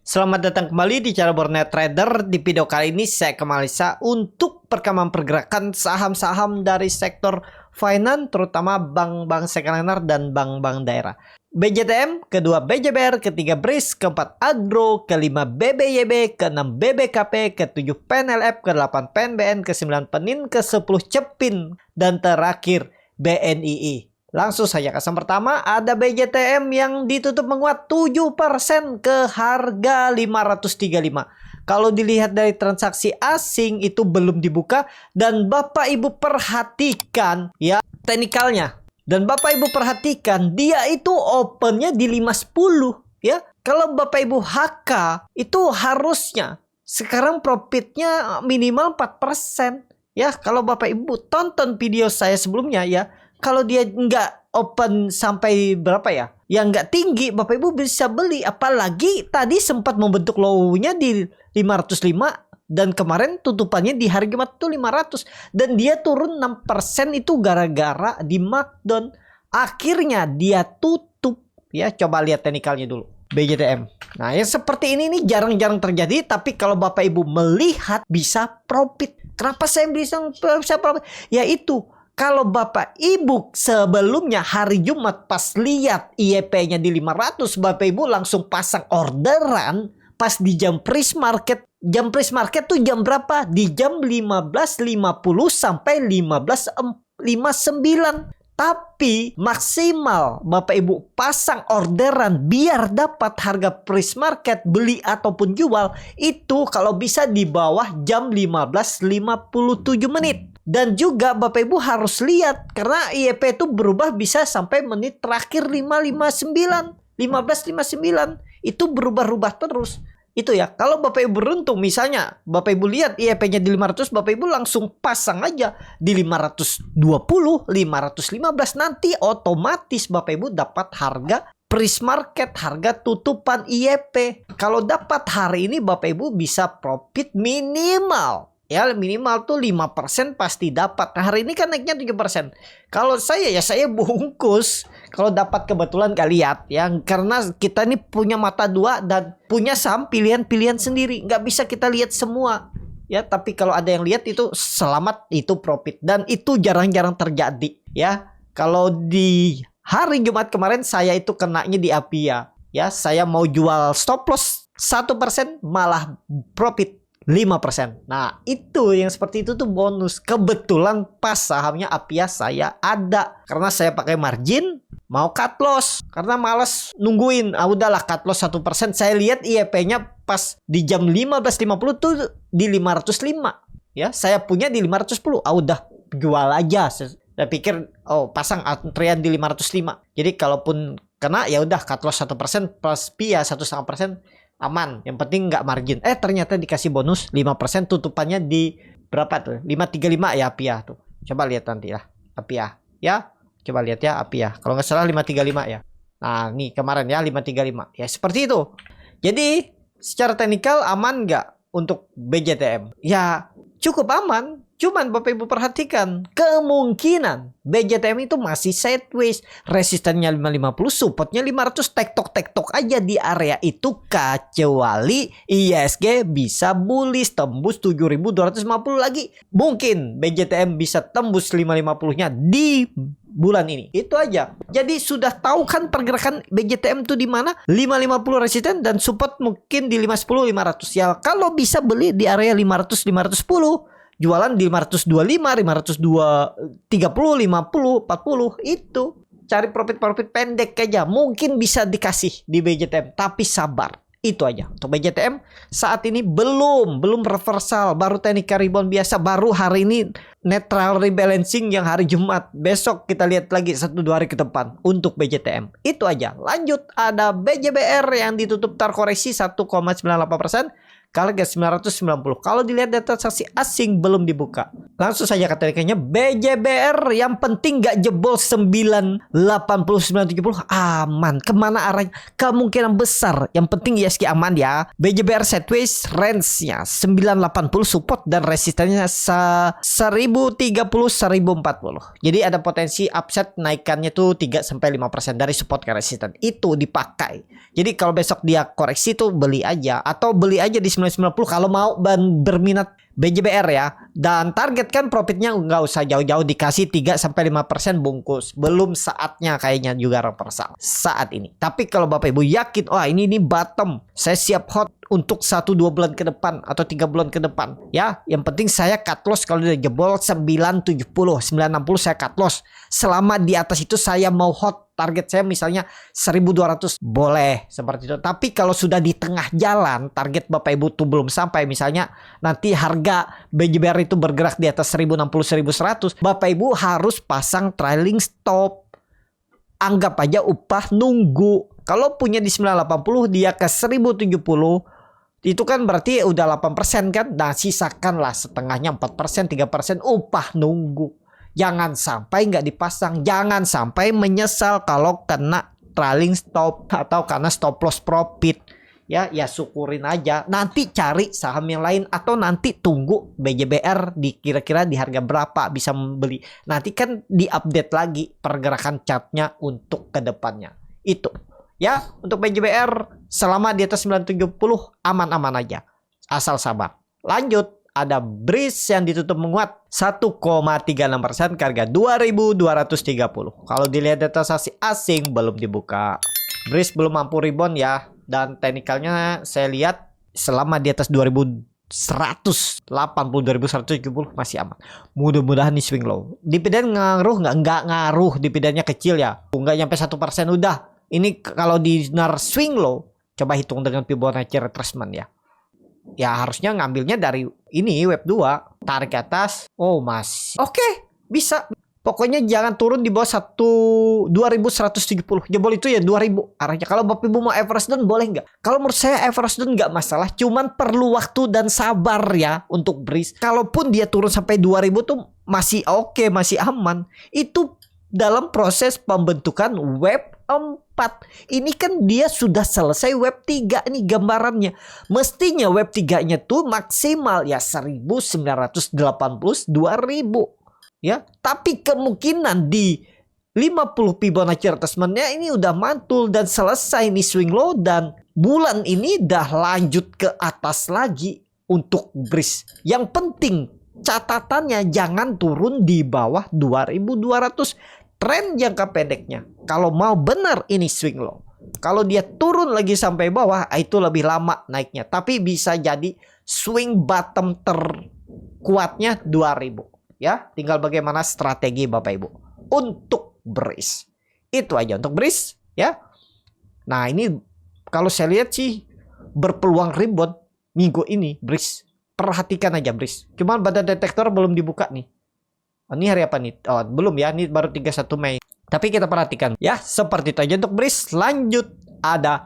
Selamat datang kembali di channel Borneo Trader. Di video kali ini saya kembali untuk perkembangan pergerakan saham-saham dari sektor finance, terutama bank-bank sekelar dan bank-bank daerah. BJTM, kedua BJBR, ketiga BRIS, keempat Agro, kelima BBYB, keenam BBKP, ketujuh PNLF, ke-8 PNBN, ke-9 Penin, ke-10 Cepin, dan terakhir BNII. Langsung saja kesan pertama, ada BJTM yang ditutup menguat 7% ke harga 535. Kalau dilihat dari transaksi asing itu belum dibuka, dan Bapak Ibu perhatikan ya teknikalnya. Dan Bapak Ibu perhatikan dia itu opennya di 510 ya. Kalau Bapak Ibu HK itu harusnya sekarang profitnya minimal 4% ya. Kalau Bapak Ibu tonton video saya sebelumnya ya, kalau dia nggak open sampai berapa ya, yang nggak tinggi, Bapak Ibu bisa beli. Apalagi tadi sempat membentuk low-nya di 505 dan kemarin tutupannya di hari Jumat tuh 500 dan dia turun 6% itu gara-gara di markdown. Akhirnya dia tutup ya. Coba lihat teknikalnya dulu BJTM. Nah, yang seperti ini nih jarang-jarang terjadi, tapi kalau Bapak Ibu melihat bisa profit. Kenapa saya bisa profit? Yaitu kalau Bapak Ibu sebelumnya hari Jumat pas lihat IEP-nya di 500, Bapak Ibu langsung pasang orderan pas di jam pre market. Jam pre market tuh jam berapa? Di jam 15.50 sampai 15.59. Tapi maksimal Bapak Ibu pasang orderan biar dapat harga pre market beli ataupun jual itu kalau bisa di bawah jam 15.57 menit. Dan juga Bapak Ibu harus lihat karena IEP itu berubah bisa sampai menit terakhir 5.59, 15.59. Itu berubah-ubah terus. Itu ya. Kalau Bapak Ibu beruntung misalnya Bapak Ibu lihat IEP-nya di 500, Bapak Ibu langsung pasang aja di 520, 515, nanti otomatis Bapak Ibu dapat harga pre market, harga tutupan IEP. Kalau dapat hari ini Bapak Ibu bisa profit minimal. Ya minimal tuh 5% pasti dapat. Nah, hari ini kan naiknya 7%. Kalau saya ya saya bungkus. Kalau dapat kebetulan lihat ya. Karena kita ini punya mata dua dan punya saham pilihan-pilihan sendiri. Nggak bisa kita lihat semua. Ya, tapi kalau ada yang lihat itu selamat, itu profit. Dan itu jarang-jarang terjadi ya. Kalau di hari Jumat kemarin saya itu kenanya di Apia. Ya, saya mau jual stop loss 1% malah profit 5%. Nah, itu yang seperti itu tuh bonus. Kebetulan pas sahamnya Apia saya ada. Karena saya pakai margin, mau cut loss. Karena males nungguin. Udahlah cut loss 1%. Saya lihat IEP-nya pas di jam 15.50 tuh di 505. Ya, saya punya di 510. Udah jual aja. Saya pikir pasang antrian di 505. Jadi kalaupun kena ya udah cut loss 1% plus PIA 1,5%. Aman, yang penting nggak margin. Ternyata dikasih bonus 5%, tutupannya di berapa tuh? 535 ya Apia tuh. Coba lihat nanti lah Apia ya. Coba lihat ya Apia. Kalau nggak salah 535 ya. Nah, nih kemarin ya 535. Ya seperti itu. Jadi secara teknikal aman nggak untuk BJTM? Ya cukup aman. Cuman Bapak Ibu perhatikan kemungkinan BJTM itu masih sideways. Resistennya 550, supportnya 500, tektok-tektok aja di area itu. Kecuali ISG bisa bullish tembus 7.250 lagi. Mungkin BJTM bisa tembus 550-nya di bulan ini. Itu aja. Jadi sudah tahu kan pergerakan BJTM itu di mana? 550 resisten dan support mungkin di 510, 500. Ya kalau bisa beli di area 500, 510. Jualan di 525, 530, 50, 40 itu. Cari profit-profit pendek aja. Mungkin bisa dikasih di BJTM, tapi sabar. Itu aja. Untuk BJTM saat ini belum reversal, baru teknik rebound biasa, baru hari ini netral rebalancing yang hari Jumat. Besok kita lihat lagi 1-2 hari ke depan untuk BJTM. Itu aja. Lanjut ada BJBR yang ditutup terkoreksi 1,98%. ke harga 990. Kalau dilihat data transaksi asing belum dibuka. Langsung saja katanya BJBR yang penting gak jebol 980 970 aman. Kemana arahnya? Kemungkinan besar. Yang penting ISG aman ya. BJBR sideways range-nya 980 support dan resistannya 1030 1040. Jadi ada potensi upside naikannya tuh 3-5% dari support ke resisten. Itu dipakai. Jadi kalau besok dia koreksi tuh beli aja atau beli aja di 990 kalau mau berminat BJBR ya. Dan target kan profitnya nggak usah jauh-jauh, dikasih 3-5% bungkus. Belum saatnya kayaknya juga reversal saat ini. Tapi kalau Bapak Ibu yakin, wah ini bottom, saya siap hot untuk 1-2 bulan ke depan atau 3 bulan ke depan ya. Yang penting saya cut loss kalau udah jebol 970 960 saya cut loss. Selama di atas itu saya mau hot. Target saya misalnya 1200 boleh seperti itu. Tapi kalau sudah di tengah jalan target Bapak Ibu tuh belum sampai, misalnya nanti harga BJBR itu bergerak di atas 1060 1100, Bapak Ibu harus pasang trailing stop. Anggap aja upah nunggu. Kalau punya di 980 dia ke 1070, itu kan berarti udah 8% kan. Nah sisakanlah setengahnya 4% 3% upah nunggu. Jangan sampai nggak dipasang. Jangan sampai menyesal kalau kena trailing stop atau karena stop loss profit. Ya syukurin aja. Nanti cari saham yang lain atau nanti tunggu BJBR kira-kira di harga berapa bisa membeli. Nanti kan diupdate lagi pergerakan chartnya untuk kedepannya. Itu ya untuk BJBR selama di atas 970 aman-aman aja. Asal sabar. Lanjut. Ada BRIS yang ditutup menguat 1,36% ke harga 2.230. Kalau dilihat data transaksi asing belum dibuka. BRIS belum mampu rebound ya. Dan teknikalnya saya lihat selama di atas 2180 2170 masih aman. Mudah-mudahan nih swing low. Dividen ngaruh nggak ngaruh, dividennya kecil ya. Nggak nyampe 1% udah. Ini kalau di swing low, coba hitung dengan Fibonacci retracement ya. Ya harusnya ngambilnya dari ini web 2, tarik ke atas. Oh masih oke, bisa. Pokoknya jangan turun di bawah 2170. Jebol itu ya 2000 arahnya. Kalau Bapak Ibu mau average down boleh nggak? Kalau menurut saya average down nggak masalah, cuman perlu waktu dan sabar ya untuk BRIS. Kalaupun dia turun sampai 2000 tuh masih oke, masih aman. Itu dalam proses pembentukan web 4. Ini kan dia sudah selesai web 3 ini gambarannya. Mestinya web 3-nya tuh maksimal ya 1980 2000 ya. Tapi kemungkinan di 50 Fibonacci retracement-nya ini udah mantul dan selesai nih swing low, dan bulan ini dah lanjut ke atas lagi untuk BRIS. Yang penting catatannya jangan turun di bawah 2200. Tren jangka pendeknya kalau mau benar ini swing low. Kalau dia turun lagi sampai bawah itu lebih lama naiknya. Tapi bisa jadi swing bottom terkuatnya 2000 ya. Tinggal bagaimana strategi Bapak Ibu untuk BRIS. Itu aja untuk BRIS ya. Nah ini kalau saya lihat sih berpeluang rebound minggu ini BRIS. Perhatikan aja BRIS. Cuman badan detektor belum dibuka nih. Ini hari apa nih? Oh, belum ya, ini baru 31 Mei. Tapi kita perhatikan ya, seperti itu aja untuk BRIS. Lanjut ada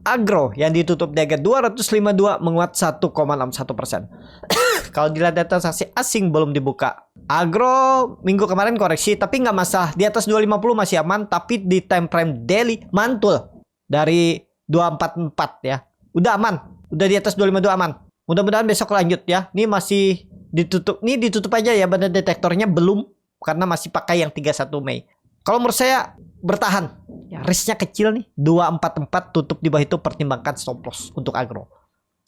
Agro yang ditutup di harga 252 menguat 1,61%. Kalau dilihat data transaksi asing belum dibuka. Agro minggu kemarin koreksi tapi nggak masalah, di atas 250 masih aman, tapi di time frame daily mantul dari 244 ya. Udah aman, udah di atas 252 aman. Mudah-mudahan besok lanjut ya. Ini masih ditutup, nih ditutup aja ya, badan detektornya belum karena masih pakai yang 31 Mei. Kalau menurut saya bertahan ya, risknya kecil nih 244, tutup di bawah itu pertimbangkan stop loss untuk Agro.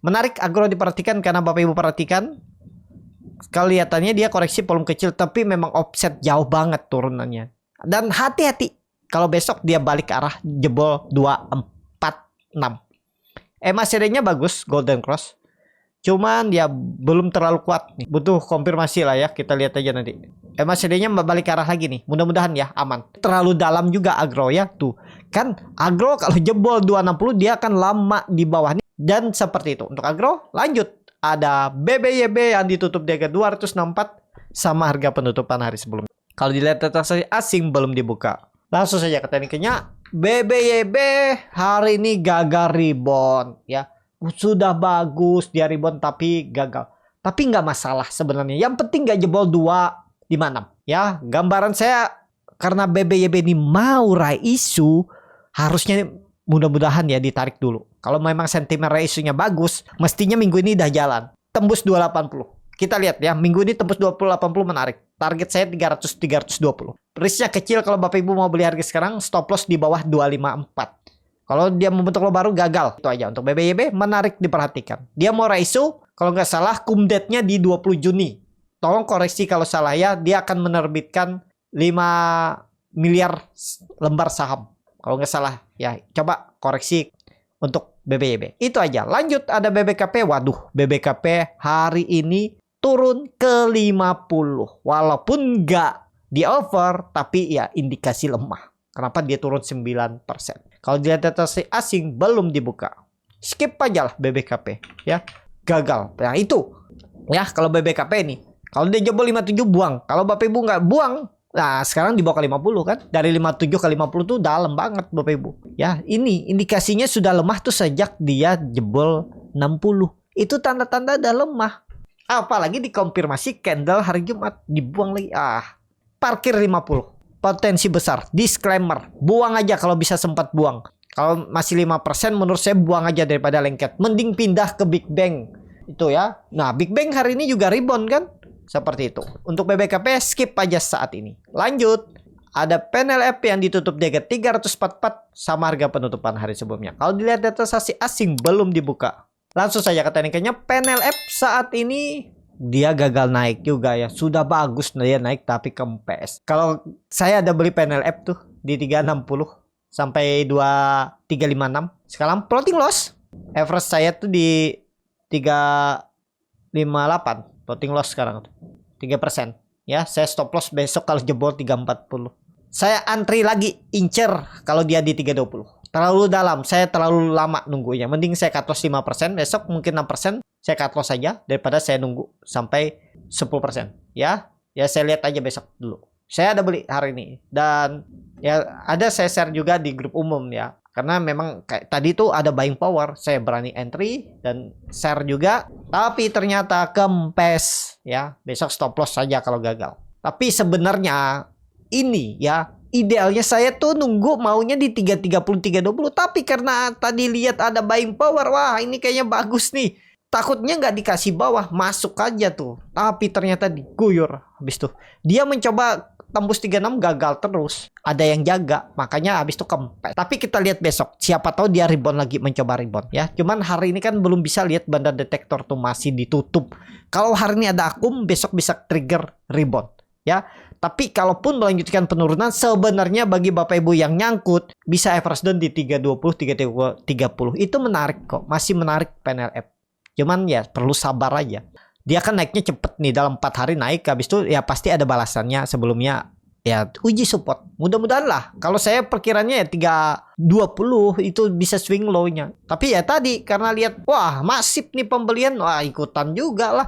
Menarik Agro diperhatikan karena Bapak Ibu perhatikan kelihatannya dia koreksi volume kecil tapi memang offset jauh banget turunannya. Dan hati-hati kalau besok dia balik ke arah jebol 246. MACD-nya bagus, golden cross. Cuman dia belum terlalu kuat nih. Butuh konfirmasi lah ya. Kita lihat aja nanti. MACD-nya balik ke arah lagi nih. Mudah-mudahan ya aman. Terlalu dalam juga Agro ya. Tuh. Kan Agro kalau jebol 260 dia akan lama di bawah nih. Dan seperti itu. Untuk Agro lanjut. Ada BBYB yang ditutup di harga 264 sama harga penutupan hari sebelumnya. Kalau dilihat data asing belum dibuka. Langsung saja ke tekniknya. BBYB hari ini gagal rebound ya. sudah bagus dia rebound tapi gagal. Tapi nggak masalah sebenarnya. Yang penting nggak jebol 256. Ya, gambaran saya karena BBYB ini mau raih isu, harusnya mudah-mudahan ya ditarik dulu. Kalau memang sentimen raih isunya bagus, mestinya minggu ini udah jalan. Tembus 280. Kita lihat ya, minggu ini tembus 2080 menarik. Target saya 300-320. Risknya kecil kalau Bapak Ibu mau beli harga sekarang, stop loss di bawah 254. Kalau dia membentuk low baru gagal. Itu aja untuk BBYB, menarik diperhatikan. Dia mau raih isu, kalau nggak salah cum date-nya di 20 Juni. Tolong koreksi kalau salah ya, dia akan menerbitkan 5 miliar lembar saham. Kalau nggak salah ya, coba koreksi untuk BBYB. Itu aja. Lanjut ada BBKP. Waduh, BBKP hari ini turun ke 50. Walaupun nggak di over, tapi ya indikasi lemah. Kenapa dia turun 9%? Kalau dilihat data asing belum dibuka. Skip aja lah BBKP ya. Gagal. Nah itu ya kalau BBKP ini. Kalau dia jebol 57 buang. Kalau Bapak Ibu nggak buang, nah sekarang dibawa ke 50 kan. Dari 57 ke 50 tuh dalam banget Bapak Ibu. Ya ini indikasinya sudah lemah tuh sejak dia jebol 60. Itu tanda-tanda udah lemah. Apalagi dikonfirmasi candle hari Jumat. Dibuang lagi. Parkir 50. Potensi besar. Disclaimer. Buang aja kalau bisa sempat buang. Kalau masih 5% menurut saya buang aja daripada lengket. Mending pindah ke Big Bang. Itu ya. Nah Big Bang hari ini juga rebound kan. Seperti itu. Untuk BBKP skip aja saat ini. Lanjut. Ada PNLF yang ditutup di harga 344 sama harga penutupan hari sebelumnya. Kalau dilihat data asing belum dibuka. Langsung saja ke tekniknya. PNLF saat ini dia gagal naik juga ya. Sudah bagus dia naik tapi kempes. Kalau saya ada beli PNLF tuh di 360 sampai 2356. Sekarang floating loss. Average saya tuh di 358. Floating loss sekarang 3%. Ya, saya stop loss besok kalau jebol 340. Saya antri lagi incer kalau dia di 320. Terlalu dalam, saya terlalu lama nunggunya. Mending saya cut loss 5%, besok mungkin 6%. Saya cut loss saja daripada saya nunggu sampai 10%. Ya, saya lihat aja besok dulu. Saya ada beli hari ini dan ya ada saya share juga di grup umum ya. Karena memang kayak tadi tuh ada buying power, saya berani entry dan share juga. Tapi ternyata kempes ya. Besok stop loss saja kalau gagal. Tapi sebenarnya ini ya idealnya saya tuh nunggu maunya di 330 320. Tapi karena tadi lihat ada buying power, wah ini kayaknya bagus nih. Takutnya nggak dikasih bawah, masuk aja tuh. Tapi ternyata diguyur habis tuh. Dia mencoba tembus 36 gagal terus. Ada yang jaga, makanya habis itu kempes. Tapi kita lihat besok. Siapa tahu dia rebound lagi, mencoba rebound ya. Cuman hari ini kan belum bisa lihat banda detektor tuh masih ditutup. Kalau hari ini ada akum, besok bisa trigger rebound ya. Tapi kalaupun melanjutkan penurunan, sebenarnya bagi Bapak Ibu yang nyangkut bisa average down di 320 330. Itu menarik kok, masih menarik PNLF. Cuman ya perlu sabar aja. Dia kan naiknya cepet nih, dalam 4 hari naik, habis itu ya pasti ada balasannya sebelumnya ya uji support. Mudah-mudahan lah. Kalau saya perkiranya ya 320 itu bisa swing low-nya. Tapi ya tadi karena lihat wah masif nih pembelian, wah ikutan juga lah.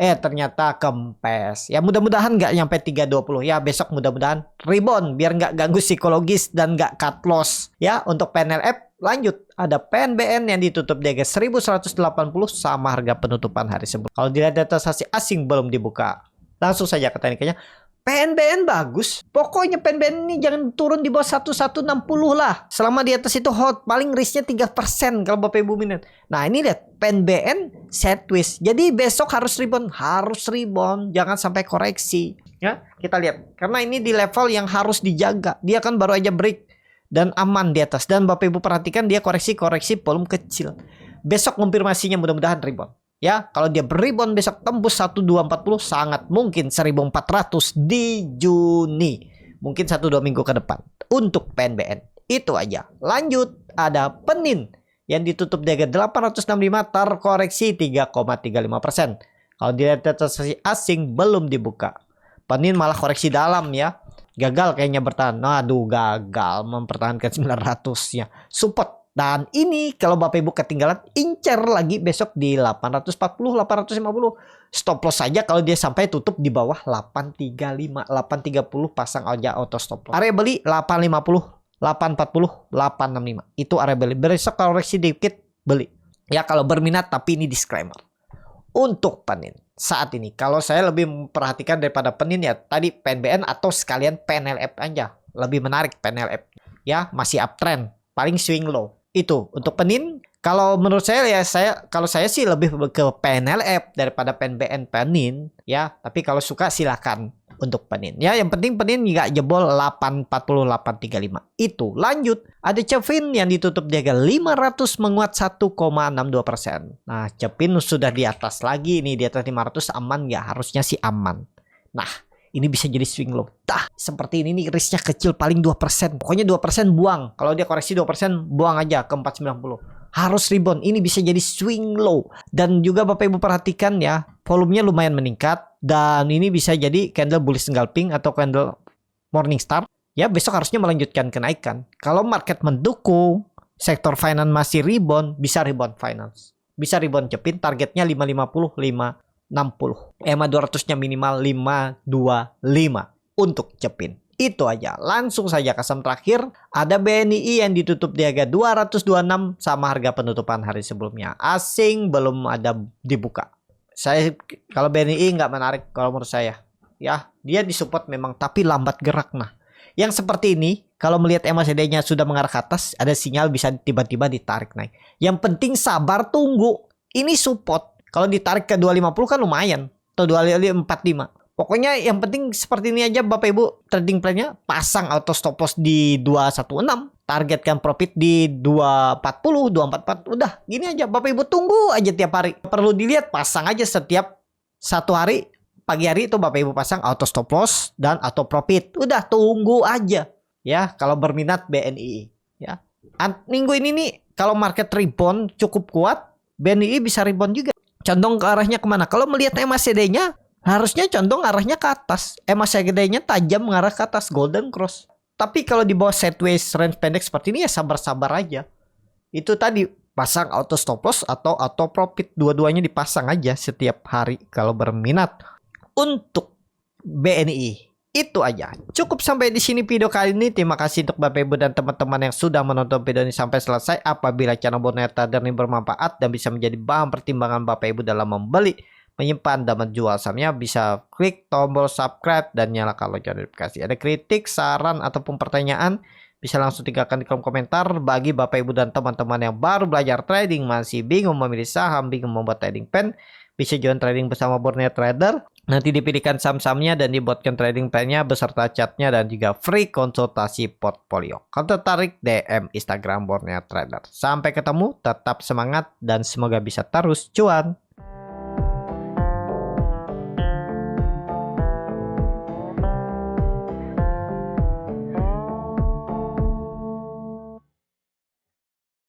Ternyata kempes. Ya mudah-mudahan nggak nyampe 320. Ya besok mudah-mudahan rebound biar nggak ganggu psikologis dan nggak cut loss. Ya untuk PNLF lanjut ada PNBN yang ditutup di harga 1180 sama harga penutupan hari sebelum. Kalau dilihat data asing belum dibuka. Langsung saja ke tekniknya. PNBN bagus. Pokoknya PNBN ini jangan turun di bawah 1160 lah. Selama di atas itu hot, paling risknya 3% kalau Bapak Ibu minat. Nah ini lihat PNBN sideways. Jadi besok harus rebound, jangan sampai koreksi. Ya kita lihat. Karena ini di level yang harus dijaga. Dia kan baru aja break dan aman di atas. Dan Bapak Ibu perhatikan dia koreksi volume kecil. Besok konfirmasinya mudah-mudahan rebound. Ya, kalau dia berrebound besok tembus 1240 sangat mungkin 1400 di Juni. Mungkin 1-2 minggu ke depan untuk PNBN. Itu aja. Lanjut ada Penin yang ditutup di harga 865 terkoreksi 3,35%. Kalau dilihat data asing belum dibuka. Penin malah koreksi dalam ya. Gagal kayaknya bertahan. Aduh gagal mempertahankan 900-nya. Support. Dan ini kalau Bapak Ibu ketinggalan incer lagi besok di 840 850. Stop loss saja kalau dia sampai tutup di bawah 835 830 pasang aja auto stop loss. Area beli 850 840 865. Itu area beli. Besok koreksi dikit beli. Ya kalau berminat, tapi ini disclaimer. Untuk penin saat ini, kalau saya lebih memperhatikan daripada penin ya tadi PNBN atau sekalian PNLF aja. Lebih menarik PNLF. Ya masih uptrend, paling swing low. Itu untuk penin. Kalau menurut saya ya kalau saya sih lebih ke PNLF daripada PNBN penin ya. Tapi kalau suka silakan untuk penin. Ya yang penting penin nggak jebol 848.35. Itu lanjut. Ada Cepin yang ditutup di harga 500 menguat 1,62%. Nah Cepin sudah di atas lagi nih, di atas 500 aman nggak? Harusnya sih aman. Nah ini bisa jadi swing low. Seperti ini nih risknya kecil, paling 2%. Pokoknya 2% buang. Kalau dia koreksi 2% buang aja ke 490. Harus rebound. Ini bisa jadi swing low. Dan juga Bapak Ibu perhatikan ya, volumenya lumayan meningkat. Dan ini bisa jadi candle bullish engulfing atau candle morning star. Ya besok harusnya melanjutkan kenaikan. Kalau market mendukung, sektor finance masih rebound, bisa rebound finance. Bisa rebound Cepin, targetnya 550, 560. EMA 200-nya minimal 525 untuk Cepin. Itu aja. Langsung saja ke saham terakhir. Ada BNI yang ditutup di harga 226 sama harga penutupan hari sebelumnya. Asing belum ada dibuka. Saya kalau BNI nggak menarik kalau menurut saya. Ya, dia disupport memang tapi lambat gerak. Nah, yang seperti ini kalau melihat MACD-nya sudah mengarah ke atas, ada sinyal bisa tiba-tiba ditarik naik. Yang penting sabar tunggu. Ini support. Kalau ditarik ke 250 kan lumayan. Atau 245. Pokoknya yang penting seperti ini aja Bapak Ibu. Trading plan-nya pasang auto stop loss di 216. Targetkan profit di 240, 244. Udah gini aja Bapak Ibu, tunggu aja tiap hari. Perlu dilihat, pasang aja setiap satu hari. Pagi hari itu Bapak Ibu pasang auto stop loss dan auto profit. Udah tunggu aja. Ya kalau berminat BNI. Ya. Minggu ini nih kalau market rebound cukup kuat, BNI bisa rebound juga. Condong ke arahnya kemana? Kalau melihat MACD-nya harusnya condong arahnya ke atas. MACD-nya tajam mengarah ke atas, golden cross. Tapi kalau di bawah sideways range pendek seperti ini ya sabar-sabar aja. Itu tadi pasang auto stop loss atau auto profit, dua-duanya dipasang aja setiap hari kalau berminat. Untuk BNI itu aja. Cukup sampai di sini video kali ini. Terima kasih untuk Bapak Ibu dan teman-teman yang sudah menonton video ini sampai selesai. Apabila channel Borneo Trader ini bermanfaat dan bisa menjadi bahan pertimbangan Bapak Ibu dalam membeli, menyimpan dan menjual sahamnya, bisa klik tombol subscribe dan nyalakan lonceng notifikasi. Ada kritik, saran ataupun pertanyaan, bisa langsung tinggalkan di kolom komentar. Bagi Bapak Ibu dan teman-teman yang baru belajar trading, masih bingung memilih saham, bingung membuat trading plan, bisa join trading bersama Borneo Trader. Nanti dipilihkan saham-sahamnya dan dibuatkan trading plan-nya beserta chatnya dan juga free konsultasi portfolio. Kalau tertarik, DM Instagram Borneo Trader. Sampai ketemu, tetap semangat dan semoga bisa terus cuan.